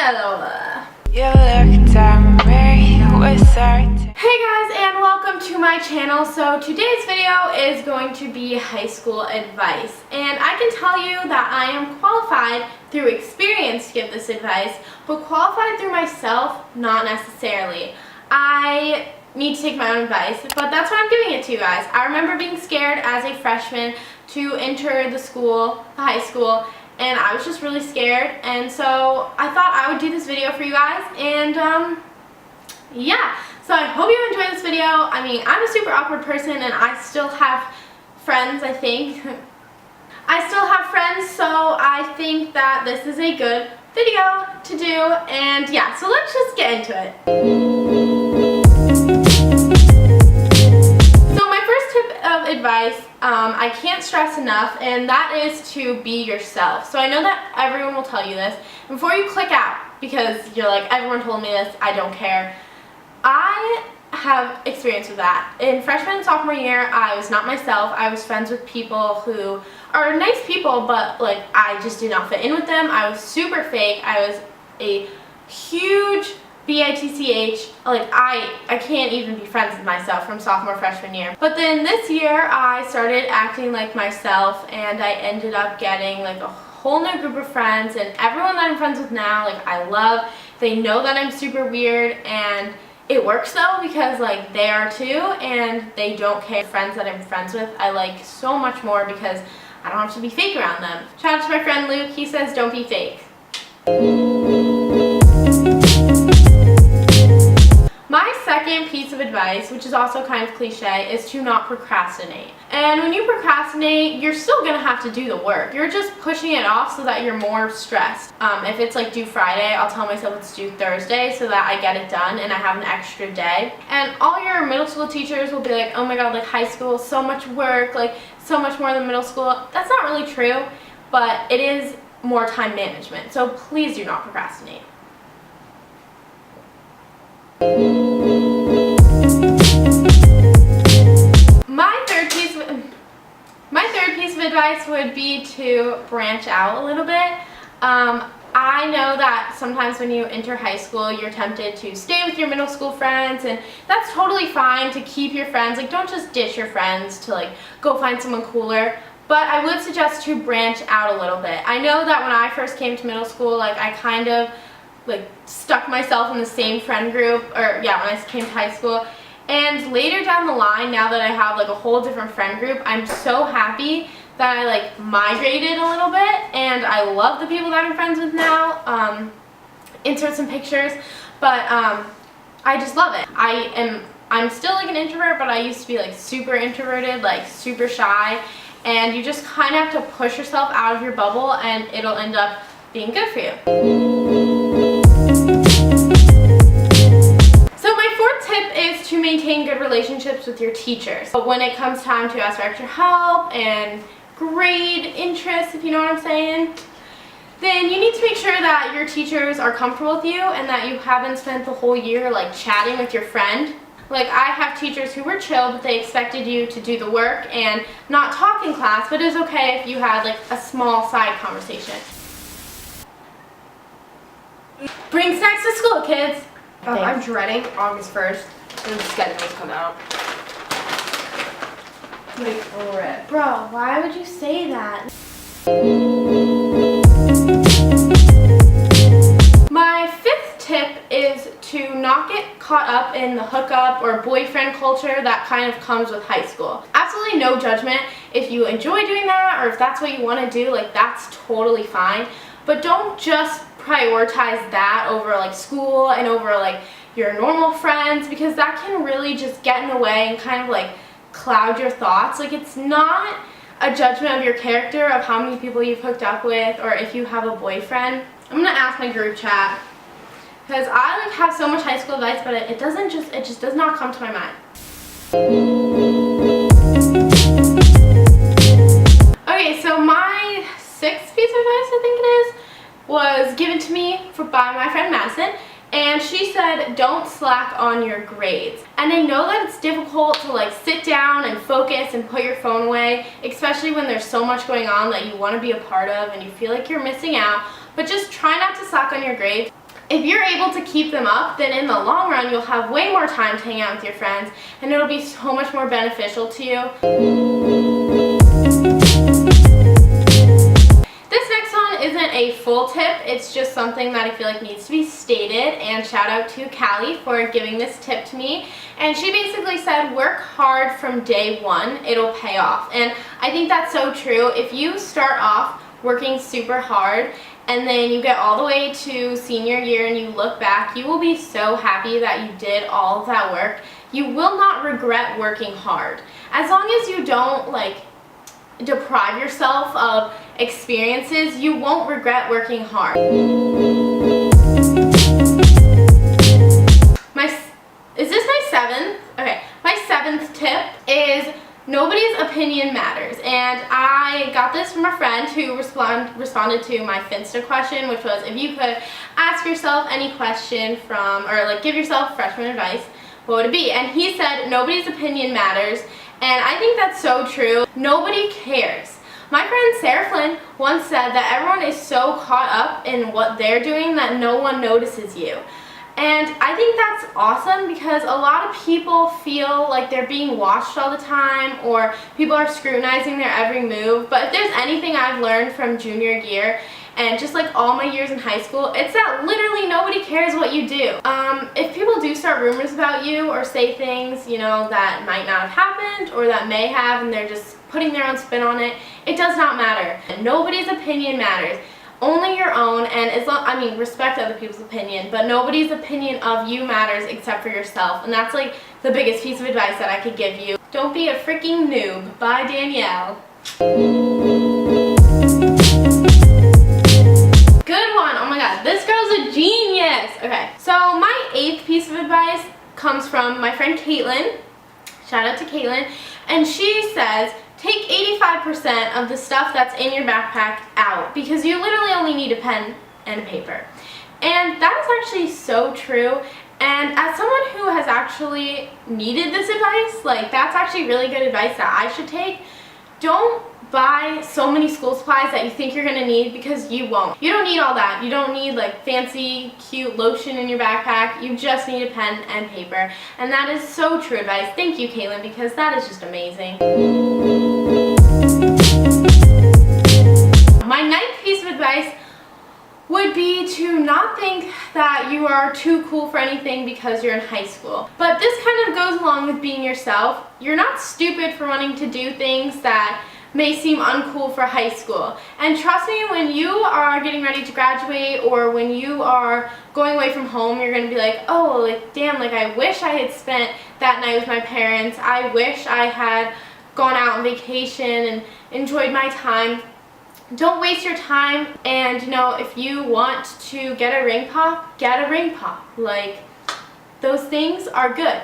Hello. Hey guys, and welcome to my channel. So today's video is going to be high school advice, and I can tell you that I am qualified through experience to give this advice, but qualified through myself, not necessarily. I need to take my own advice, but that's why I'm giving it to you guys. I remember being scared as a freshman to enter the high school, and I was just really scared, and so I thought I would do this video for you guys, and yeah, so I hope you enjoy this video. I mean, I'm a super awkward person, and I still have friends, I think. I still have friends, so I think that this is a good video to do, and yeah, so let's just get into it. So my first tip of advice, I can't stress enough, and that is to be yourself. So I know that everyone will tell you this. Before you click out, because you're like, everyone told me this, I don't care. I have experience with that. In freshman and sophomore year, I was not myself. I was friends with people who are nice people, but like I just did not fit in with them. I was super fake. I was a huge bitch. Like I can't even be friends with myself from sophomore, freshman year. But then this year, I started acting like myself, and I ended up getting like a whole new group of friends, and everyone that I'm friends with now, like I love. They know that I'm super weird, and it works though, because like they are too, and they don't care. Friends that I'm friends with, I like so much more because I don't have to be fake around them. Shout out to my friend Luke. He says don't be fake. My second piece of advice, which is also kind of cliche, is to not procrastinate. And when you procrastinate, you're still going to have to do the work. You're just pushing it off so that you're more stressed. If it's like due Friday, I'll tell myself it's due Thursday so that I get it done and I have an extra day. And all your middle school teachers will be like, oh my god, like high school, so much work, like so much more than middle school. That's not really true, but it is more time management. So please do not procrastinate. My third piece of advice would be to branch out a little bit. I know that sometimes when you enter high school, you're tempted to stay with your middle school friends, and that's totally fine to keep your friends. Like, don't just ditch your friends to like go find someone cooler. But I would suggest to branch out a little bit. I know that when I first came to middle school, like I kind of like stuck myself in the same friend group, or yeah, when I came to high school. And later down the line, now that I have like a whole different friend group, I'm so happy that I like migrated a little bit, and I love the people that I'm friends with now. Insert some pictures, but I just love it. I'm still like an introvert, but I used to be like super introverted, like super shy, and you just kind of have to push yourself out of your bubble, and it'll end up being good for you. To maintain good relationships with your teachers. But when it comes time to ask for extra help and grade interest, if you know what I'm saying, then you need to make sure that your teachers are comfortable with you and that you haven't spent the whole year like chatting with your friend. Like I have teachers who were chill, but they expected you to do the work and not talk in class, but it's okay if you had like a small side conversation. Bring snacks to school, kids. I'm dreading August 1st. And the schedules come out. Wait for it. Bro, why would you say that? My fifth tip is to not get caught up in the hookup or boyfriend culture that kind of comes with high school. Absolutely no judgment. If you enjoy doing that or if that's what you want to do, like that's totally fine. But don't just prioritize that over like school and over like your normal friends, because that can really just get in the way and kind of like cloud your thoughts. Like it's not a judgment of your character, of how many people you've hooked up with, or if you have a boyfriend. I'm gonna ask my group chat, because I like have so much high school advice, but it just does not come to my mind. Okay, so my sixth piece of advice, I think it is, was given to me by my friend Madison. And she said, don't slack on your grades. And I know that it's difficult to like sit down and focus and put your phone away, especially when there's so much going on that you want to be a part of and you feel like you're missing out. But just try not to slack on your grades. if you're able to keep them up, then in the long run, you'll have way more time to hang out with your friends, and it'll be so much more beneficial to you. This next one isn't a full tip, it's just something that I feel like needs to be stated, and shout out to Callie for giving this tip to me. And she basically said, work hard from day one, it'll pay off. And I think that's so true. If you start off working super hard and then you get all the way to senior year and you look back, you will be so happy that you did all of that work. You will not regret working hard. As long as you don't deprive yourself of experiences, you won't regret working hard. Is this my seventh? Okay, my seventh tip is nobody's opinion matters. And I got this from a friend who responded to my Finsta question, which was if you could ask yourself any question or give yourself freshman advice, what would it be? And he said nobody's opinion matters. And I think that's so true. Nobody cares. My friend Sarah Flynn once said that everyone is so caught up in what they're doing that no one notices you. And I think that's awesome because a lot of people feel like they're being watched all the time, or people are scrutinizing their every move. But if there's anything I've learned from junior year and just like all my years in high school, it's that literally nobody cares what you do. If people do start rumors about you or say things, that might not have happened or that may have, and they're just putting their own spin on it, it does not matter. And nobody's opinion matters. Only your own, and respect other people's opinion, but nobody's opinion of you matters except for yourself. And that's like the biggest piece of advice that I could give you. Don't be a freaking noob. By Danielle. Good one. Oh my god, this girl's a genius. Okay, so my 8th piece of advice comes from my friend Caitlin. Shout out to Caitlin. And she says, take 85% of the stuff that's in your backpack out, because you literally only need a pen and a paper. And that is actually so true. And as someone who has actually needed this advice, that's actually really good advice that I should take. Don't buy so many school supplies that you think you're gonna need, because you won't. You don't need all that. You don't need fancy, cute lotion in your backpack. You just need a pen and paper. And that is so true advice. Thank you, Caitlin, because that is just amazing. My 9th piece of advice would be to not think that you are too cool for anything because you're in high school. But this kind of goes along with being yourself. You're not stupid for wanting to do things that may seem uncool for high school. And trust me, when you are getting ready to graduate or when you are going away from home, you're going to be like, oh, damn, I wish I had spent that night with my parents. I wish I had gone out on vacation and enjoyed my time. Don't waste your time, and if you want to get a ring pop, get a ring pop. Those things are good.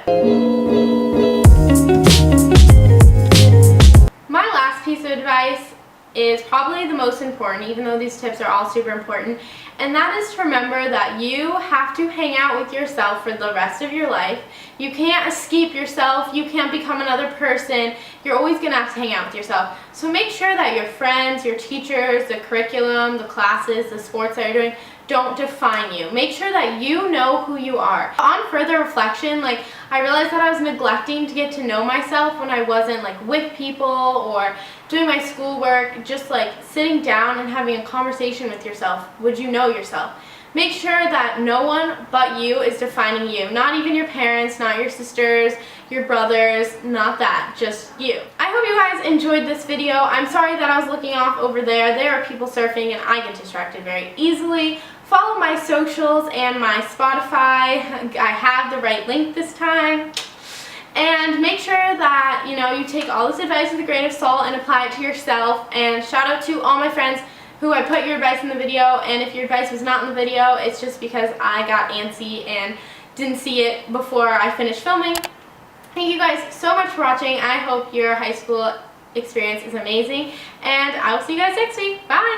My last piece of advice is probably the most important, even though these tips are all super important, and that is to remember that you have to hang out with yourself for the rest of your life. You can't escape yourself. You can't become another person. You're always going to have to hang out with yourself. So make sure that your friends, your teachers, the curriculum, the classes, the sports that you're doing don't define you. Make sure that you know who you are. On further reflection, I realized that I was neglecting to get to know myself when I wasn't with people or doing my schoolwork, just sitting down and having a conversation with yourself. Would you know yourself? Make sure that no one but you is defining you. Not even your parents, not your sisters, your brothers, not that, just you. I hope you guys enjoyed this video. I'm sorry that I was looking off over there. There are people surfing and I get distracted very easily. Follow my socials and my Spotify. I have the right link this time. And make sure that, you take all this advice with a grain of salt and apply it to yourself. And shout out to all my friends who I put your advice in the video. And if your advice was not in the video, it's just because I got antsy and didn't see it before I finished filming. Thank you guys so much for watching. I hope your high school experience is amazing. And I will see you guys next week. Bye!